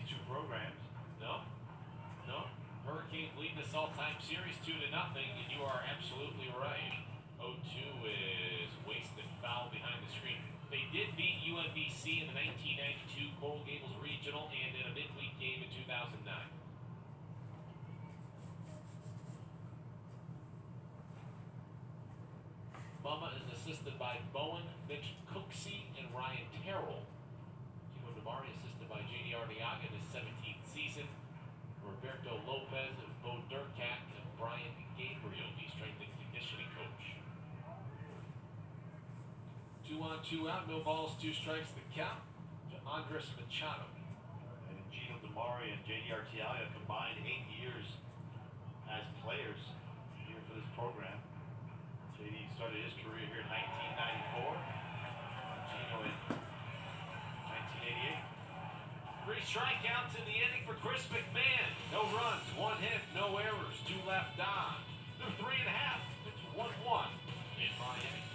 two programs. No. Hurricanes lead this all-time series 2-0, and you are absolutely right. 0-2 is wasted foul behind the screen. They did beat Umbc in the 1992 Coral Gables Regional and in a midweek game in 2009. Mama is assisted by Bowen, Mitch Cooksey, and Ryan Terrell. Gino DeMari assisted by J.D. Arteaga in his 17th season. Roberto Lopez, Bo Durkat, and Brian Gabriel, the strength and conditioning coach. 2 on, 2 out, no balls, 2 strikes to count to Andres Machado. And Gino DeMari and J.D. Arteaga combined 8 years as players here for this program. J.D. started his career here in 1994. Gino in 1988. 3 strikeouts in the inning for Chris McMahon. No runs, 1 hit, no errors, 2 left on. Through 3.5. It's 1-1 in Miami.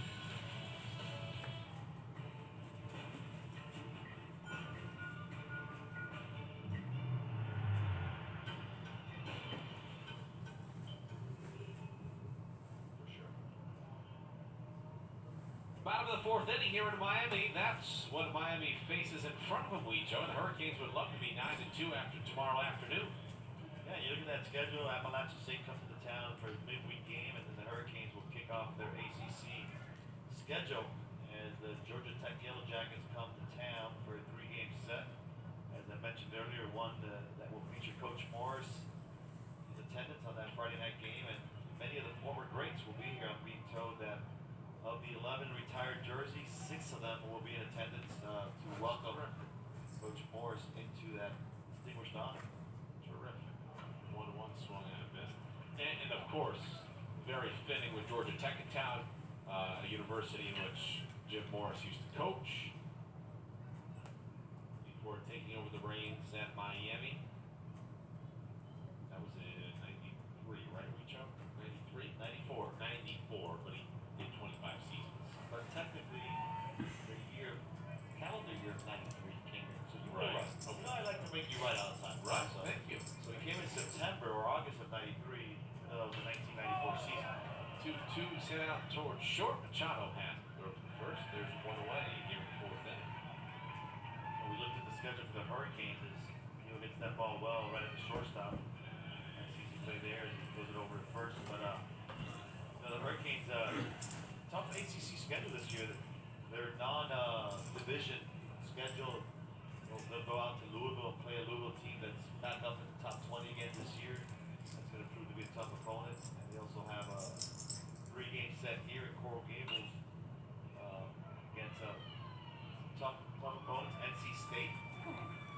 Bottom of the 4th inning here in Miami. That's what Miami faces in front of them, Weecho. And the Hurricanes would love to be 9-2 after tomorrow afternoon. Yeah, you look at that schedule. Appalachian State comes to the town for a midweek game, and then the Hurricanes will kick off their ACC schedule as the Georgia Tech Yellow Jackets come to town for a 3-game set. As I mentioned earlier, one that will feature Coach Morris. His attendance on that Friday night game, and many of the former greats will be here. I'm being told that of the 11 retired jerseys, 6 of them will be in attendance to welcome Coach Morris into that distinguished honor. Terrific. 1-1 swung and a miss. And of course, very fitting with Georgia Tech in town, a university in which Jim Morris used to coach before taking over the reins at Miami. That was in 93, right, Weecho? 93? 94, but he did 25 seasons. But technically, the calendar year of 93 came in. So you were Right. right. Okay. You know, I like to make you right all the time. Right, So, thank you. so he came in September or August of 93. That was the 1994 season. 2-2 sent out towards short. Machado has to throw to the first. There's 1 away here in the 4th inning. When we looked at the schedule for the Hurricanes, he'll hit that ball well right at the shortstop. Nice easy play there as he throws it over to first. But the Hurricanes, tough ACC schedule this year. Their non-division schedule, they'll go out to Louisville and play a Louisville team that's back up in the top 20 again this year. That's going to prove to be a tough opponent. And they also have a 3-game set here in Coral Gables against tough opponents. NC State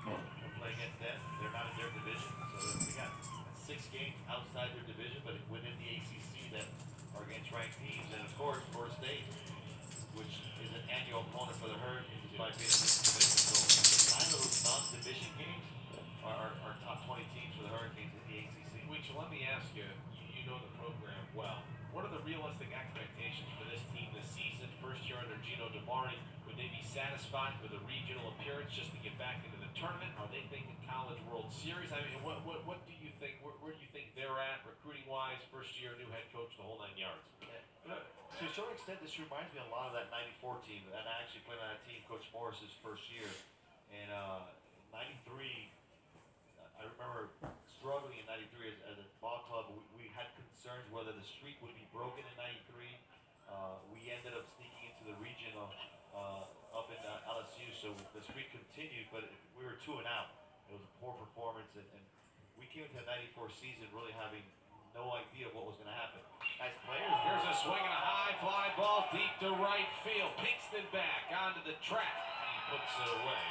will play against them. They're not in their division, so they got 6 games outside their division, but within the ACC that are against ranked teams. And of course, Florida State, which is an annual opponent for the Hurricanes, despite being in this division. So 9 of those non-division games are top 20 teams for the Hurricanes in the ACC. Which, let me ask you, you know the program well. What are the realistic expectations for this team this season? First year under Gino DeMari, would they be satisfied with a regional appearance just to get back into the tournament? Are they thinking College World Series? I mean, what do you think? Where do you think they're at recruiting-wise? First year, new head coach, the whole 9 yards. To a certain extent, this reminds me a lot of that 94 team. And I actually played on that team, Coach Morris's first year. And 93, I remember struggling in 93 as a ball club. We had concerns whether the streak would be broken in 93. We ended up sneaking into the regional up in LSU, so the streak continued, but we were 2 and out. It was a poor performance, and we came into the 94 season really having no idea what was going to happen. As players, here's a swing and a high fly ball deep to right field. Pinkston back onto the track. He puts it away.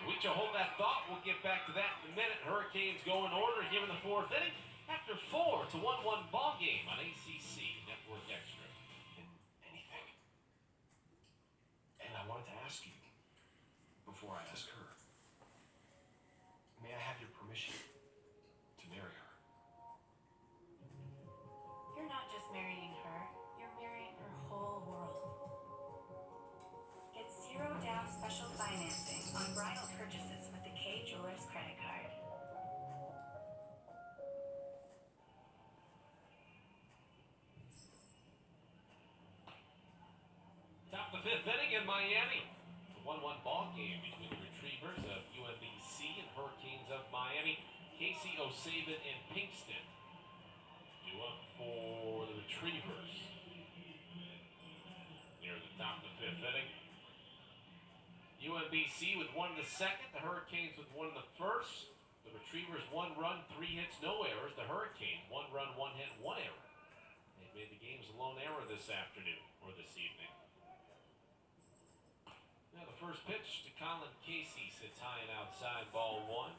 We can hold that thought. We'll get back to that in a minute. Hurricanes go in order here in the 4th inning. After 4, it's a 1-1 ball game on ACC Network Extra. Anything. And I wanted to ask you, before I ask her, may I have your permission to marry her? You're not just marrying her, you're marrying her whole world. Get 0 down special financing on bridal purchases with the Umbc jeweler's credit card. Top of the fifth inning in Miami. It's a 1-1 ball game between the Retrievers of UMBC and Hurricanes of Miami. Casey, O'Savin, and Pinkston due up for the Retrievers. Near the top of the fifth inning. UMBC with one in the second. The Hurricanes with one in the first. The Retrievers 1 run, 3 hits, no errors. The Hurricanes 1 run, 1 hit, 1 error. They made the game's lone error this afternoon or this evening. Now the first pitch to Colin Casey sits high and outside, ball 1.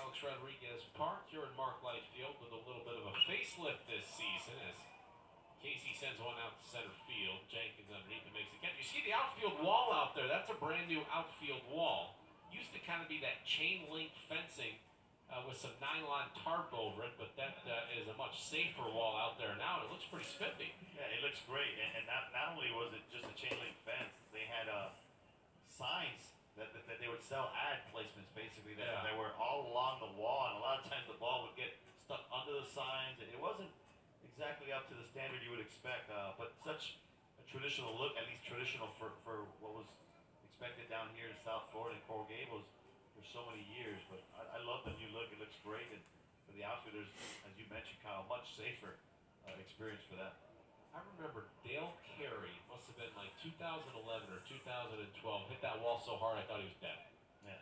Alex Rodriguez Park here in Mark Light Field with a little bit of a facelift this season as Casey sends one out to center field. Jenkins underneath and makes the catch. You see the outfield wall out there. That's a brand new outfield wall. Used to kind of be that chain link fencing with some nylon tarp over it, but that is a much safer wall out there now, and it looks pretty spiffy. Yeah, it looks great, and not only was it just a chain link fence, they had signs that they would sell ad placements basically that were all along the wall, and a lot of times the ball would get stuck under the signs. It wasn't exactly up to the standard you would expect, but such a traditional look, at least traditional for what was expected down here in South Florida and Coral Gables for so many years. But I love the new look. It looks great, and for the outfielders, as you mentioned, Kyle, much safer experience for that. I remember Dale Carey, must have been like 2011 or 2012, hit that wall so hard I thought he was dead. Yeah.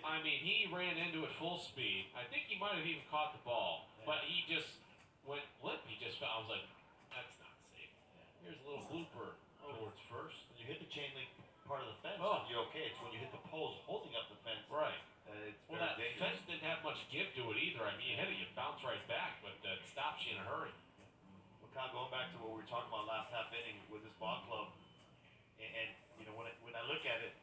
I mean, he ran into it full speed. I think he might have even caught the ball, but he just went limp. He just fell. I was like, that's not safe. Here's a little blooper towards first. When you hit the chain link part of the fence, you're okay. It's when you hit the poles holding up the fence. Right. It's Well, very that dangerous. fence didn't have much give to it either. I mean, you hit it, you bounce right back, but it stops you in a hurry. Well, Kyle, going back to what we were talking about last half inning with this ball club, and you know, when I look at it,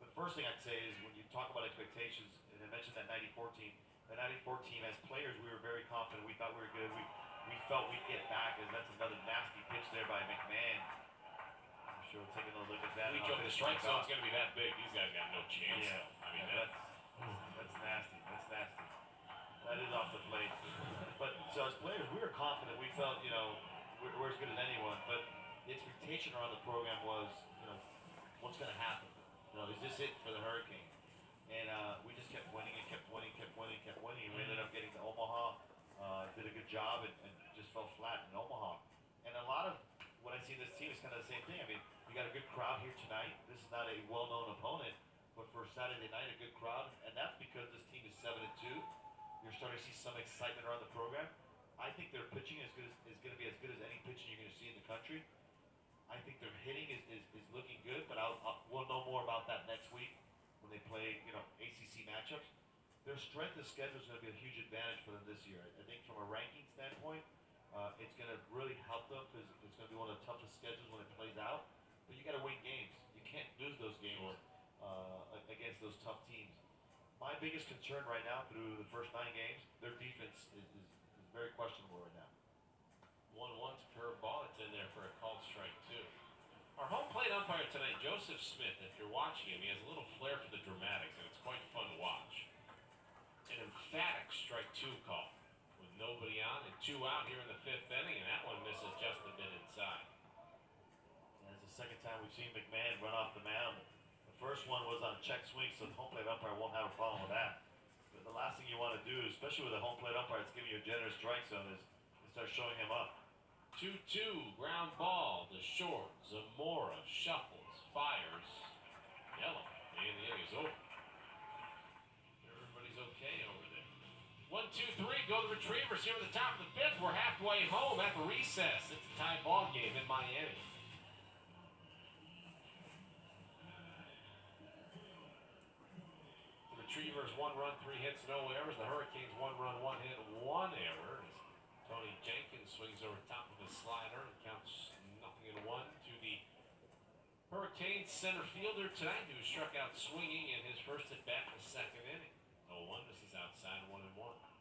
the first thing I'd say is when you talk about expectations, and I mentioned that '94 team. The '94 team, as players, we were very confident. We thought we were good. We felt we'd get back, and that's another nasty pitch there by McMahon. I'm sure we'll take another look at that. We joke the strike zone's going to be that big. These guys got no chance. Yeah, I mean, that's nasty. That's nasty. That is off the plate. But so as players, we were confident. We felt, you know, we're as good as anyone. But the expectation around the program was, you know, what's going to happen? You know, is this it for the Hurricanes? And we just kept winning and kept winning, kept winning, kept winning. We ended up getting to Omaha, did a good job, and just fell flat in Omaha. And a lot of what I see in this team is kind of the same thing. I mean, you got a good crowd here tonight. This is not a well-known opponent, but for Saturday night, a good crowd, and that's because this team is 7-2. You're starting to see some excitement around the program. I think their pitching is going to be as good as any pitching you're going to see in the country. I think their hitting is looking good, but we'll know more about that next week when they play, you know, ACC matchups. Their strength of schedule is going to be a huge advantage for them this year. I think from a ranking standpoint, it's going to really help them because it's going to be one of the toughest schedules when it plays out. But you got to win games. You can't lose those games against those tough teams. My biggest concern right now through the first 9 games, their defense is very questionable right now. 1-1's a curve ball. It's in there for a called strike, too. Our home plate umpire tonight, Joseph Smith, if you're watching him, he has a little flair for the dramatics, and it's quite fun to watch. An emphatic strike 2 call with nobody on and 2 out here in the 5th inning, and that one misses just a bit inside. And it's the second time we've seen McMahon run off the mound. The first one was on check swing, so the home plate umpire won't have a problem with that. But the last thing you want to do, especially with a home plate umpire that's giving you a generous strike zone, is start showing him up. 2-2, ground ball to short. Zamora shuffles, fires, yellow, and the inning is over. Everybody's okay over there. 1-2-3, go the Retrievers here at the top of the 5th. We're halfway home at the recess. It's a tie ball game in Miami. The Retrievers 1 run, 3 hits, no errors. The Hurricanes 1 run, 1 hit, 1 error. Tony Jenkins swings over top of his slider and counts 0-1 to the Hurricanes center fielder tonight, who struck out swinging in his first at bat in the 2nd inning. 0-1, this is outside 1-1.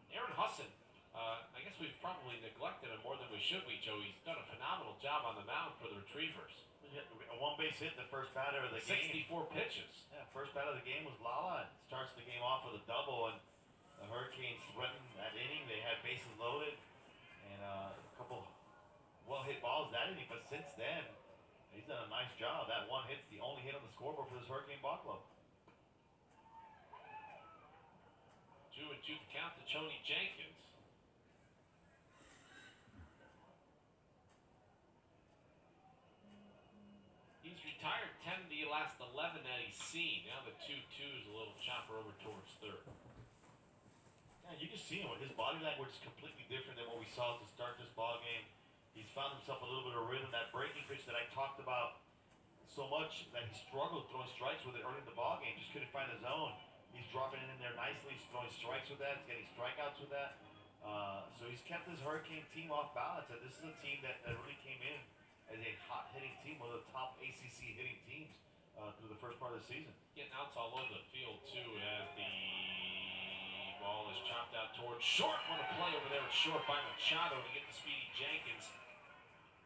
Aaron Husson, I guess we've probably neglected him more than we should, Joe. He's done a phenomenal job on the mound for the Retrievers. A one base hit the first batter of the game. 64 pitches. Yeah, first batter of the game was Lala. It starts the game off with a double, and the Hurricanes threatened that inning. They had bases loaded and a couple well-hit balls that inning, but since then, he's done a nice job. That one hit's the only hit on the scoreboard for this Hurricane ball club. 2-2 the count to Tony Jenkins. He's retired 10 of the last 11 that he's seen. Now the 2-2 is a little chopper over towards third. Yeah, you can see him. His body language is completely different than what we saw to start this ball game. He's found himself a little bit of rhythm. That breaking pitch that I talked about so much that he struggled throwing strikes with it early in the ball game, just couldn't find his zone. He's dropping it in there nicely. He's throwing strikes with that. He's getting strikeouts with that. So he's kept his Hurricane team off balance. And this is a team that really came in as a hot hitting team, one of the top ACC hitting teams through the first part of the season. Getting outs all over the field too as the ball is chopped out towards short. What a play over there at short by Machado to get the speedy Jenkins.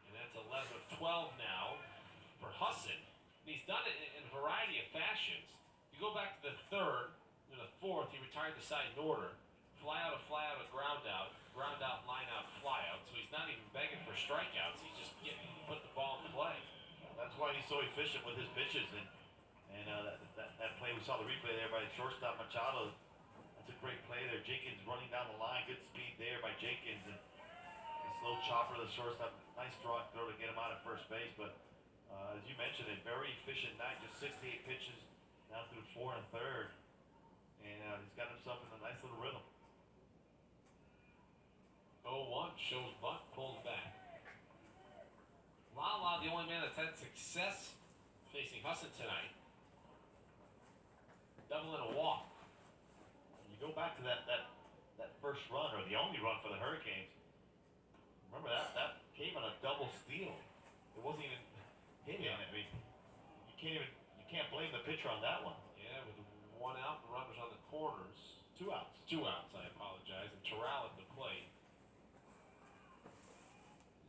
And that's 11 of 12 now for Husson. And he's done it in a variety of fashions. You go back to the third, and the fourth, he retired the side in order. Fly out, a ground out, line out, fly out. So he's not even begging for strikeouts. He's just getting put the ball in play. That's why he's so efficient with his pitches. And that play, we saw the replay there by the shortstop Machado. That's a great play there. Jenkins running down the line, good speed there by Jenkins. And a slow chopper to the shortstop. Nice throw to get him out at first base. But as you mentioned, a very efficient night, just 68 pitches. Now through 4 1/3, and he's got himself in a nice little rhythm. 0-1 shows bunt, pulls back. Lala, the only man that's had success facing Husson tonight. Double and a walk. You go back to that first run, or the only run for the Hurricanes. Remember that came on a double steal. It wasn't even hitting. I mean, you can't blame the pitcher on that one. Yeah, with 1 out, the runners on the corners. 2 outs. 2 outs, I apologize. And Terrell at the plate.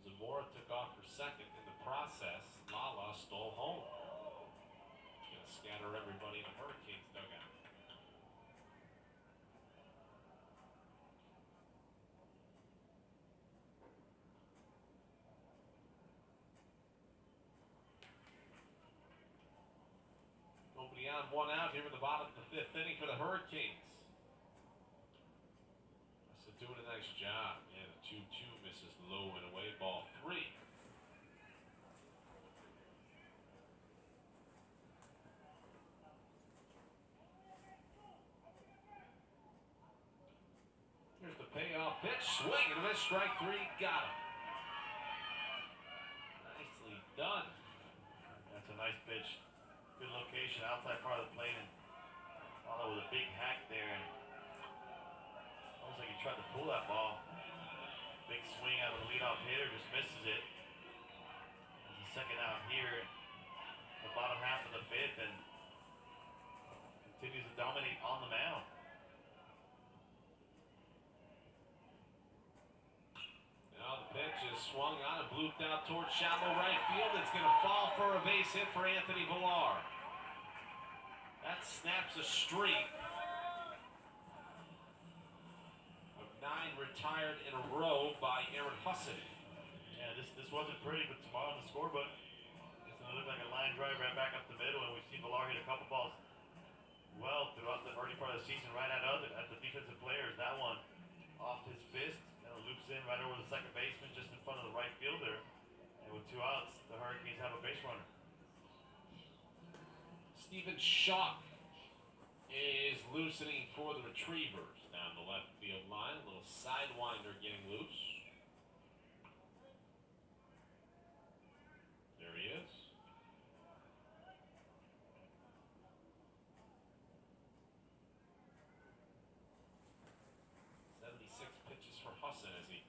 Zamora took off for second. In the process, Lala stole home. He's going to scatter everybody in the Hurricanes dugout. Nobody on, 1 out here in the bottom of the 5th inning for the Hurricanes. So doing a nice job. Yeah, the 2-2 misses low and away, ball 3. Here's the payoff pitch, swing and miss, strike 3, got him. Nicely done. That's a nice pitch. Good location, outside part of the plate, and followed with a big hack there. And almost like he tried to pull that ball. Big swing out of the leadoff hitter, just misses it. There's a second out here, the bottom half of the 5th, and continues to dominate on the mound. Now the pitch is swung on and blooped out towards shallow right field. It's going to fall for a base hit for Anthony Villar. That snaps a streak of 9 retired in a row by Aaron Husson. Yeah, this wasn't pretty, but tomorrow on the scorebook, it's going to look like a line drive right back up the middle, and we've seen Villar hit a couple balls well throughout the early part of the season, right at the defensive players. That one off his fist, kind of loops in right over the second baseman, just in front of the right fielder. And with 2 outs, the Hurricanes have a base runner. Stephen Schock is loosening for the Retrievers down the left field line. A little sidewinder getting loose. There he is. Pitches for Husson as he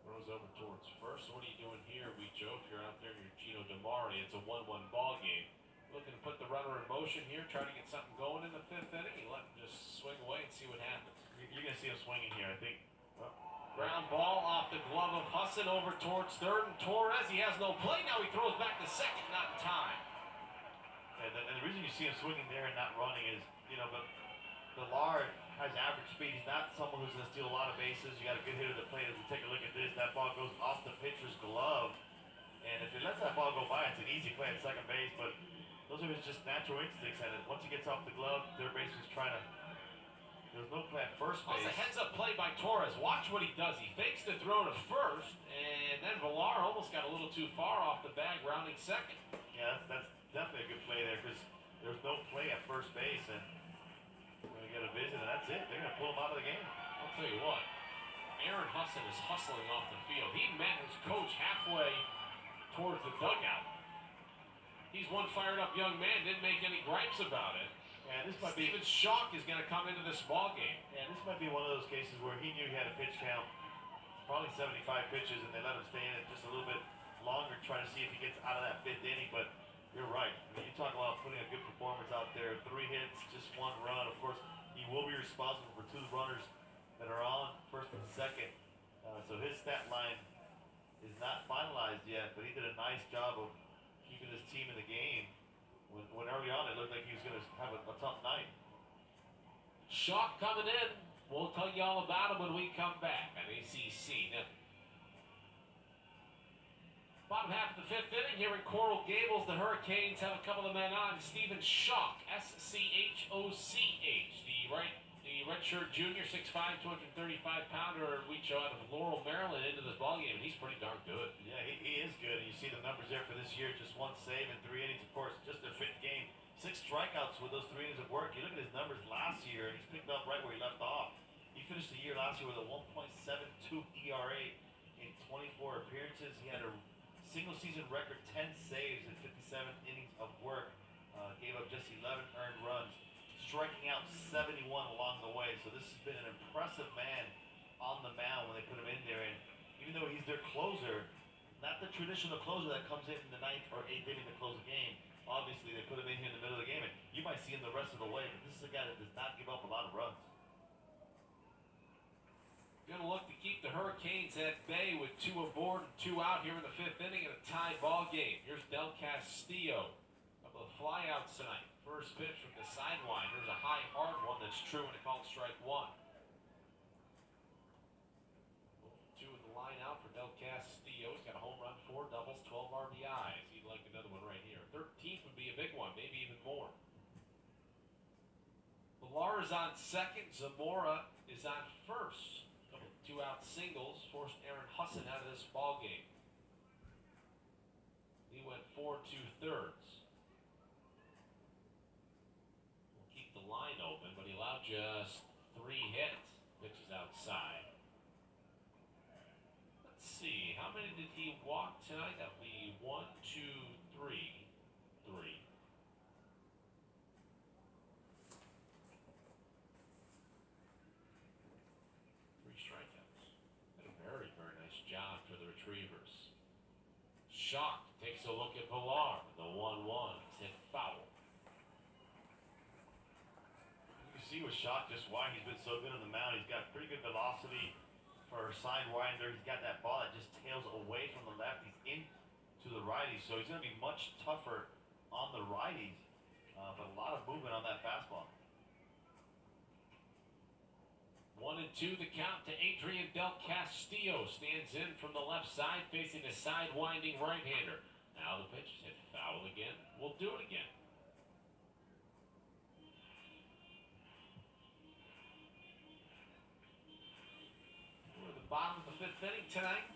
throws over towards first. What are you doing here, Joe? If you're out there, you're Gino DiMari. It's a 1-1 ball game. Looking to put the runner in motion here, try to get something going in the 5th inning. You let him just swing away and see what happens. You're going to see him swinging here, I think. Well, Ground ball off the glove of Husson over towards third, and Torres, he has no play. Now he throws back to second, not in time. And the reason you see him swinging there and not running is, but Villard has average speed. He's not someone who's going to steal a lot of bases. You got a good hitter that plays. If you take a look at this, that ball goes off the pitcher's glove. And if he lets that ball go by, it's an easy play at second base. But those are his just natural instincts. And once he gets off the glove, third baseman's trying to. There's no play at first base. Also, heads up play by Torres. Watch what he does. He fakes the throw to first, and then Villar almost got a little too far off the bag, rounding second. Yeah, that's definitely a good play there because there's no play at first base, and we're going to get a visit, and that's it. They're going to pull him out of the game. I'll tell you what, Aaron Husson is hustling off the field. He met his coach halfway towards the dugout. He's one fired up young man, didn't make any gripes about it. And this might Steven Schock is going to come into this ball game. And this might be one of those cases where he knew he had a pitch count, probably 75 pitches, and they let him stay in it just a little bit longer, trying to see if he gets out of that fifth inning. But you're right. I mean, you talk about putting a good performance out there. 3 hits, just 1 run. Of course, he will be responsible for 2 runners that are on first and second. So his stat line is not finalized yet, but he did a nice job of keeping his team in the game. When early on it looked like he was going to have a tough night. Schock coming in. We'll tell you all about him when we come back on ACC. Now, bottom half of the 5th inning here in Coral Gables, the Hurricanes have a couple of men on. Steven Schock, S-C-H-O-C-H, the redshirt junior, 6'5", 235-pounder, reach out of Laurel, Maryland into this ballgame, and he's pretty darn good. Yeah, he is good. And you see the numbers there for this year, just 1 save in 3 innings, of course, just their 5th game. 6 strikeouts with those 3 innings of work. You look at his numbers last year, and he's picked up right where he left off. He finished the year last year with a 1.72 ERA in 24 appearances. He had a single-season record 10 saves in 57 innings of work. Gave up just 11 earned runs, striking out 71 along the way. So this has been an impressive man on the mound when they put him in there. And even though he's their closer, not the traditional closer that comes in the 9th or 8th inning to close the game. Obviously, they put him in here in the middle of the game, and you might see him the rest of the way. But this is a guy that does not give up a lot of runs. Gonna look to keep the Hurricanes at bay with 2 aboard and 2 out here in the 5th inning in a tie ball game. Here's Del Castillo. A couple of flyouts tonight. First pitch from the sideline. There's a high, hard one that's true, and it called strike 1. 2 in the line out for Del Castillo. He's got a home run, 4 doubles, 12 RBIs. He'd like another one right here. 13th would be a big one, maybe even more. Villar is on second. Zamora is on first. 2-out singles forced Aaron Husson out of this ball game. He went 4 2/3. We'll keep the line open, but he allowed just 3 hits. Pitches outside. Let's see, how many did he walk tonight? That would be 1, 2, 3, 3. Job for the Retrievers. Schock takes a look at Villar. The 1-1 is hit foul. You see with Schock just why he's been so good on the mound. He's got pretty good velocity for a sidewinder. He's got that ball that just tails away from the left. He's into the righties, so he's going to be much tougher on the righties. But a lot of movement on that fastball. 1-2 the count to Adrian Del Castillo. Stands in from the left side, facing the side-winding right-hander. Now the pitch is hit foul again. We'll do it again. We're at the bottom of the 5th inning tonight.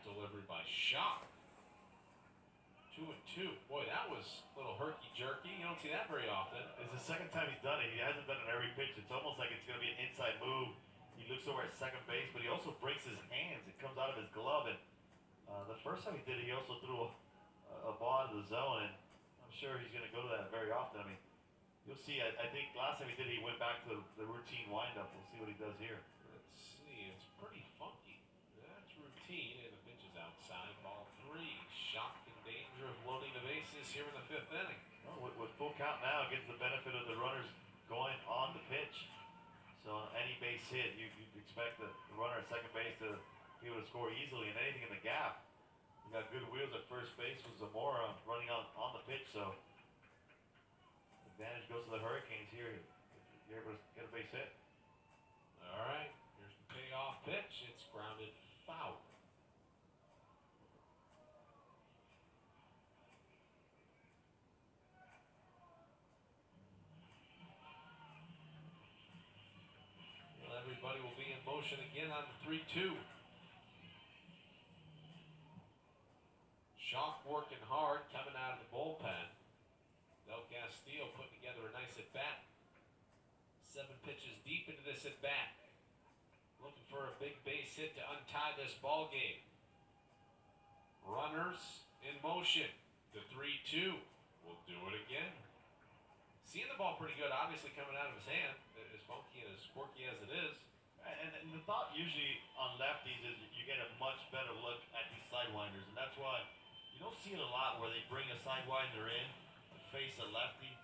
Delivered by Schock. 2-2. Boy, that was a little herky-jerky. You don't see that very often. It's the second time he's done it. He hasn't done it every pitch. It's almost like it's going to be an inside move. He looks over at second base, but he also breaks his hands. It comes out of his glove. And the first time he did it, he also threw a ball into the zone. And I'm sure he's going to go to that very often. I mean, you'll see. I think last time he did it, he went back to the routine windup. We'll see what he does here. Let's see. It's pretty funky. That's routine, and the pitch is outside. Ball 3. Shock in danger of loading the bases here in the 5th inning. Well, with full count now, it gets the benefit of the runners going on the pitch. So any base hit, you expect the runner at second base to be able to score easily, and anything in the gap. You got good wheels at first base with Zamora running on the pitch, so advantage goes to the Hurricanes here. If you're able to get a base hit. All right, here's the payoff pitch. It's grounded foul. Well, everybody will be in motion again on the 3-2. Shock working hard, coming out of the bullpen. Del Castillo putting together a nice at-bat. 7 pitches deep into this at-bat. Looking for a big base hit to untie this ball game. Runners in motion. The 3-2 will do it again. Seeing the ball pretty good, obviously coming out of his hand. As funky and as quirky as it is. And the thought usually on lefties is you get a much better look at these sidewinders, and that's why you don't see it a lot where they bring a sidewinder in to face a lefty.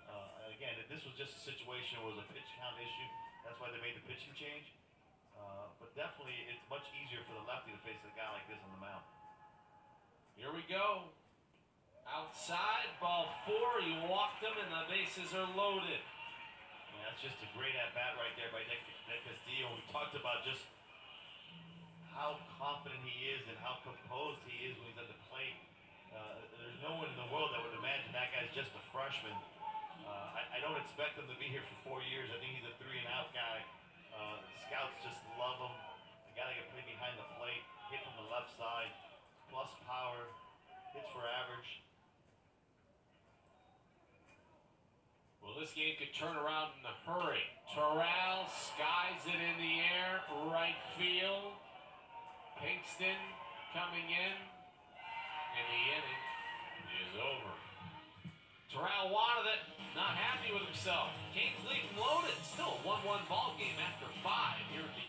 Again, this was just a situation where it was a pitch count issue. That's why they made the pitching change. But definitely, it's much easier for the lefty to face a guy like this on the mound. Here we go. Outside, ball 4. He walked him, and the bases are loaded. Yeah, that's just a great at-bat right there by Nick Castillo. We talked about just how confident he is and how composed he is when he's at the plate. There's no one in the world that would imagine that guy's just a freshman. I don't expect him to be here for 4 years. I think he's a 3-and-out guy. Scouts just love him. A guy that can play behind the plate, hit from the left side, plus power, hits for average. Well, this game could turn around in a hurry. Terrell skies it in the air, right field. Pinkston coming in, and the inning is over. Terrell wanted it, not happy with himself. Canes lead loaded, still a 1-1 ball game after 5 here at the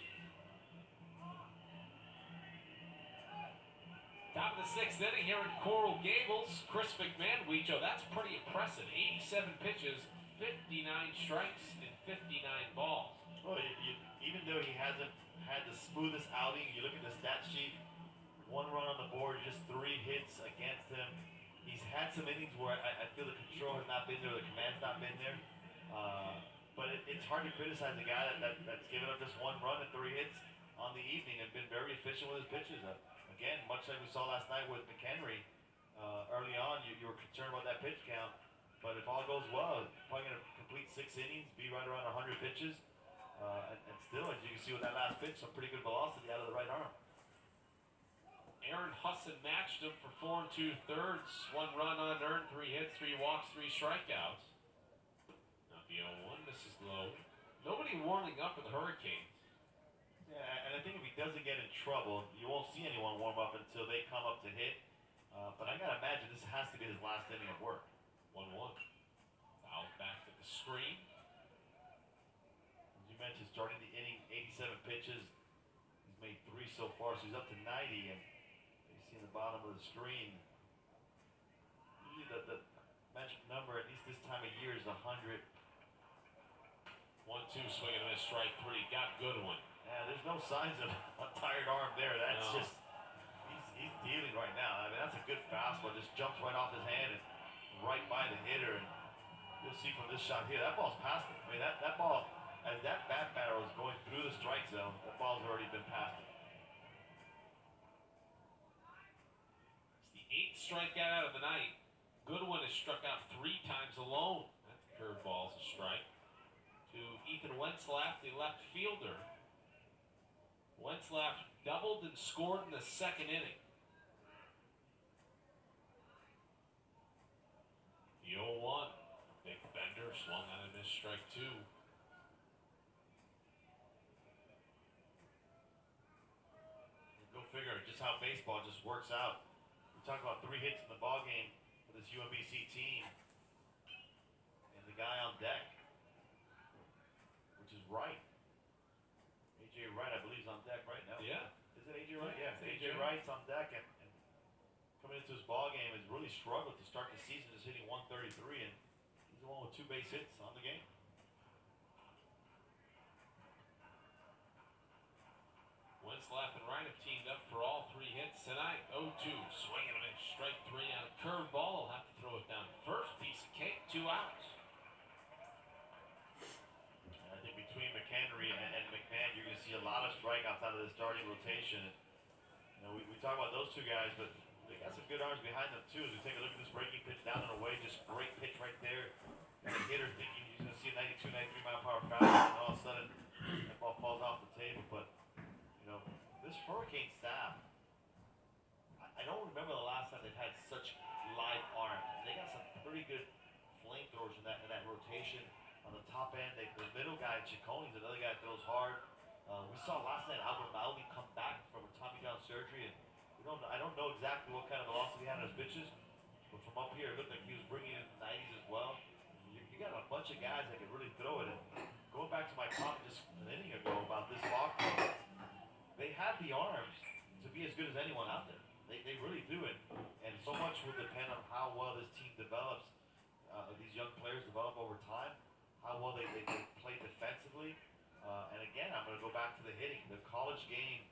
top of the 6th inning here at Coral Gables. Chris McMahon, Weecho, that's pretty impressive. 87 pitches, 59 strikes, and 59 balls. Well, even though he hasn't had the smoothest outing, you look at the stat sheet, 1 run on the board, just 3 hits against him. He's had some innings where I feel the control has not been there, the command's not been there. But it's hard to criticize a guy that's given up just 1 run and 3 hits on the evening and been very efficient with his pitches. Again, much like we saw last night with McHenry, early on, you were concerned about that pitch count. But if all goes well, probably going to complete 6 innings, be right around 100 pitches. And still, as you can see with that last pitch, some pretty good velocity out of the right arm. Aaron Husson matched him for 4 2/3. 1 run unearned, 3 hits, 3 walks, 3 strikeouts. Not the 0-1. This is low. Nobody warming up for the Hurricanes. Yeah, and I think if he doesn't get in trouble, you won't see anyone warm up until they come up to hit. But I gotta imagine this has to be his last inning of work. 1-1. Foul back to the screen. As you mentioned, starting the inning, 87 pitches. He's made 3 so far, so he's up to 90. And you see in the bottom of the screen, usually the magic number, at least this time of year, is 100. 1-2, swing and a miss, strike 3. Got good one. Yeah, there's no signs of a tired arm there. That's No. just, he's dealing right now. I mean, that's a good fastball. Just jumps right off his hand and right by the hitter. And you'll see from this shot here, that ball's past him. I mean, that ball, as that bat barrel is going through the strike zone, that ball's already been past him. It's the 8th strikeout out of the night. Goodwin has struck out 3 times alone. That curveball's a strike. To Ethan Wentzlaff, the left fielder. Wentzlaff doubled and scored in the 2nd inning. The 0-1. Big Bender swung on and missed strike 2. Go figure just how baseball just works out. We talk about 3 hits in the ball game for this UMBC team, and the guy on deck, which is right. AJ AJ Wright, I believe, is on deck right now. Yeah. Is it AJ Wright? Yeah, It's AJ AJ. Wright's on deck, and coming into his ball game has really struggled to start the season, just hitting 133, and he's the one with 2 base hits on the game. Wenslaff and Wright have teamed up for all 3 hits tonight. 0-2, swing and a miss. Strike 3 on a curveball. He'll have to throw it down first. Piece of cake, 2 outs. And I think between McHenry and McMahon, you're going to see a lot of strikeouts out of the starting rotation. And, you know, we talk about those 2 guys, but they got some good arms behind them too. As we take a look at this breaking pitch down and away, just great pitch right there. And the hitter thinking he's going to see a 92, 93 mile per hour fastball, and all of a sudden that ball falls off the table. But you know, this Hurricane staff, I don't remember the last time they've had such live arms. They got some pretty good flamethrowers in that rotation. On the top end, the middle guy, Chaconi's another guy that throws hard. We saw last night Albert Maldi come back from a Tommy John surgery, and I don't know exactly what kind of velocity he had on his pitches, but from up here it looked like he was bringing in the 90s as well. You got a bunch of guys that can really throw it. And going back to my comment just an inning ago about this ball club, they have the arms to be as good as anyone out there. They really do it, and so much will depend on how well this team develops. These young players develop over time, how well they play defensively, and again, I'm going to go back to the hitting. The college game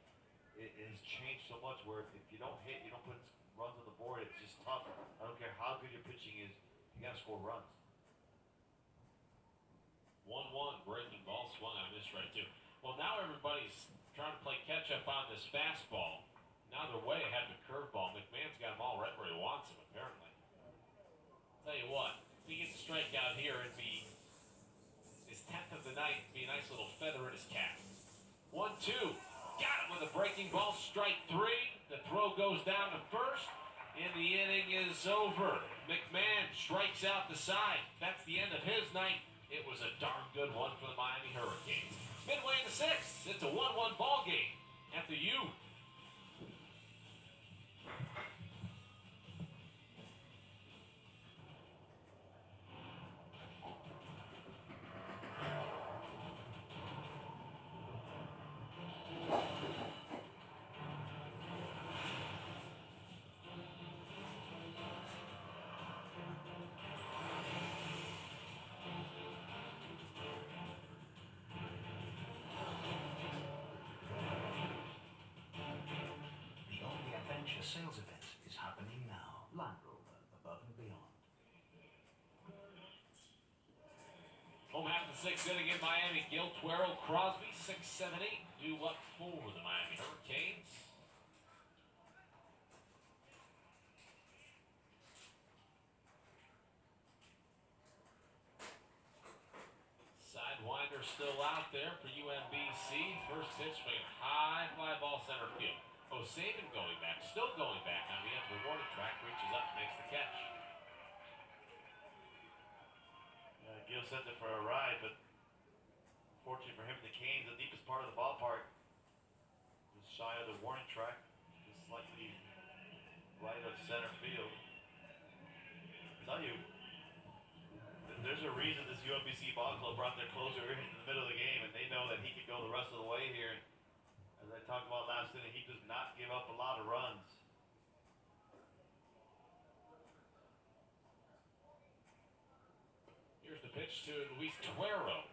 it has changed so much where if you don't hit, you don't put runs on the board, it's just tough. I don't care how good your pitching is, you got to score runs. 1-1, breaking ball, swung on this right too. Well, now everybody's trying to play catch up on this fastball. Now they're way ahead of the curveball. McMahon's got them all right where he wants them, apparently. Tell you what, if he gets a strikeout here, it'd be his 10th of the night, be a nice little feather in his cap. 1-2, got him with a breaking ball, strike 3. The throw goes down to first, and the inning is over. McMahon strikes out the side. That's the end of his night. It was a darn good one for the Miami Hurricanes. Midway in the 6th, it's a 1-1 ball game at the U. Sales event is happening now. Land Rover, above and beyond. Home half the 6th inning in Miami. Gil, Tuero, Crosby, 6, 7, 8 due up for the Miami Hurricanes. Sidewinder still out there for UMBC. First pitch swinging high, fly ball center field. O'Saban going back, still going back on the end of the warning track, reaches up and makes the catch. Gil sent it for a ride, but fortunately for him, the Canes, the deepest part of the ballpark, just shy of the warning track, just slightly right of center field. I'll tell you, there's a reason this UMBC ball club brought their closer in the middle of the game, and they know that he could go the rest of the way here. As I talked about last inning, he does not give up a lot of runs. Here's the pitch to Luis Tuero.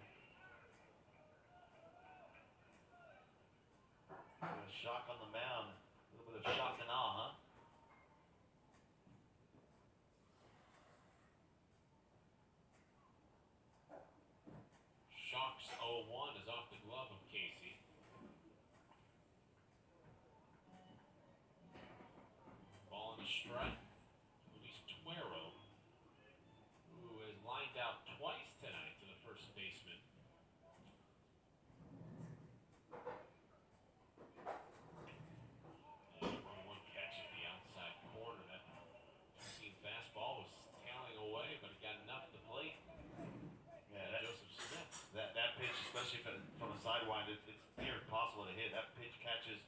A shock on the mound. A little bit of shock and awe, huh? Shock's 0-1 is off the glove of Casey. Ball in the strike. Luis Tuero, who has lined out twice tonight to the first baseman. One catch at the outside corner. That seemed fastball was tailing away, but it got enough at the plate. Yeah, Joseph Smith. that pitch, especially from a sidewind, it's near impossible to hit. That pitch catches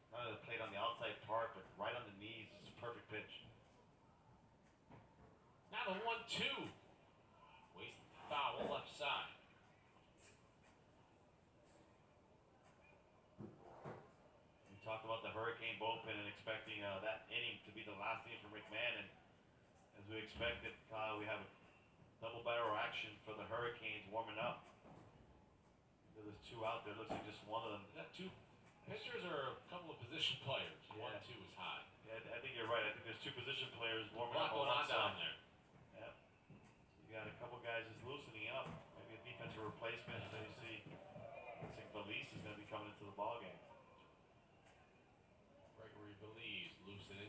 not only the plate on the outside part, but right on the knees. It's a perfect pitch. Now the 1-2. Wasted foul left side. Hurricane bullpen and expecting that inning to be the last inning for McMahon. And as we expected, Kyle, we have a double barrel action for the Hurricanes warming up. There's two out there. Looks like just one of them. That two pitchers are a couple of position players. Yeah. 1-2 is high. Yeah, I think you're right. I think there's two position players A warming lot up on going one on down side. there. Yeah. You got a couple guys just loosening up. Maybe a defensive replacement. So you see, looks like Felice is going to be coming into the ball game. Gregory Belize loosening.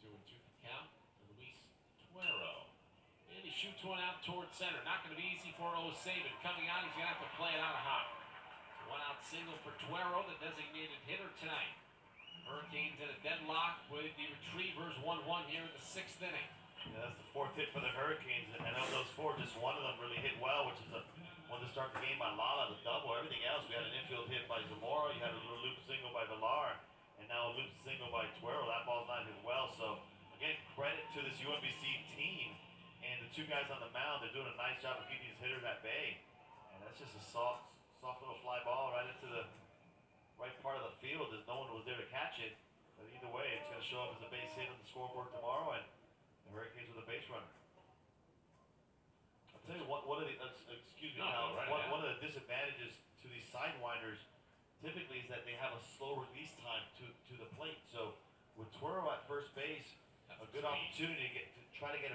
2-2 count for Luis Tuero. And he shoots one out towards center. Not going to be easy for O'Savin. Coming out, he's going to have to play it out high. One out single for Tuero, the designated hitter tonight. Hurricanes in a deadlock with the Retrievers 1-1 here in the 6th inning. Yeah, that's the fourth hit for the Hurricanes, and of those four, just one of them really hit well, which is the one to start the game by Lala, the double. Everything else, we had an infield hit by Zamora, you had a little loop single by Villar, and now a loop single by Tuero. That ball's not hit well, so again, credit to this UMBC team and the two guys on the mound. They're doing a nice job of keeping these hitters at bay, and that's just a soft little fly ball right into the right part of the field. As no one was there to catch it, but either way, it's going to show up as a base hit on the scoreboard tomorrow, and the Hurricanes with a base runner. I'll tell you what, one of the, excuse me, No, Kyle, go right ahead. one of the disadvantages to these sidewinders typically is that they have a slow release time to the plate. So with Tuero at first base, That's a good speed. opportunity to try to get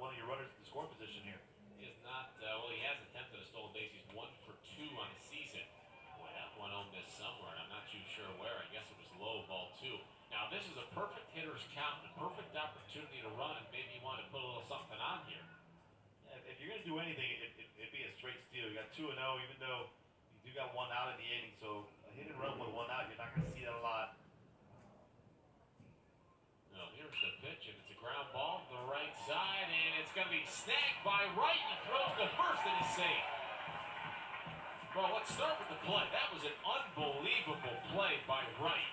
one of your runners in the scoring position here. He is not, well, he has attempted a stolen base. He's 1 for 2 on the season. Boy, that one on this somewhere, and I'm not too sure where. I guess it was low, ball 2. Now, this is a perfect hitter's count, a perfect opportunity to run, and maybe you want to put a little something on here. Yeah, if you're going to do anything, it'd be a straight steal. You got 2-0, even though you do got one out in the inning. So a hit and run with one out, you're not going to see that a lot. Well, here's the pitch, and it's a ground ball to the right side, and it's going to be snagged by Wright. He throws to first, and it's safe. Well, let's start with the play. That was an unbelievable play by Wright.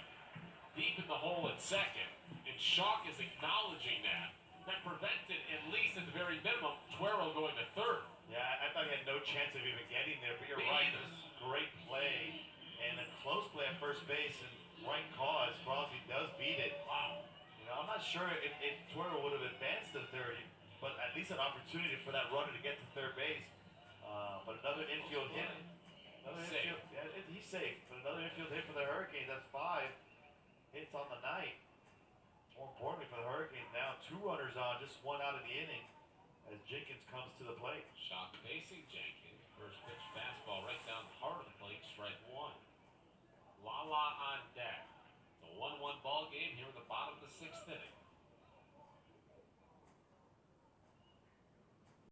Deep in the hole at second, and Schalk is acknowledging that. That prevented, at least at the very minimum, Tuero going to third. Yeah, I thought he had no chance of even getting there, but you're Me right. either. This is a great play, and a close play at first base, and right cause. Crosby does beat it. Wow. You know, I'm not sure if Tuero would have advanced to third, but at least an opportunity for that runner to get to third base. But another infield hit. Safe. He's safe. But another infield hit for the Hurricanes. That's 5 hits on the night. More importantly for the Hurricanes now, 2 runners on, just 1 out of the inning as Jenkins comes to the plate. Schalk facing Jenkins. First pitch fastball right down the heart of the plate, strike 1. Lala on deck. It's a 1-1 ball game here in the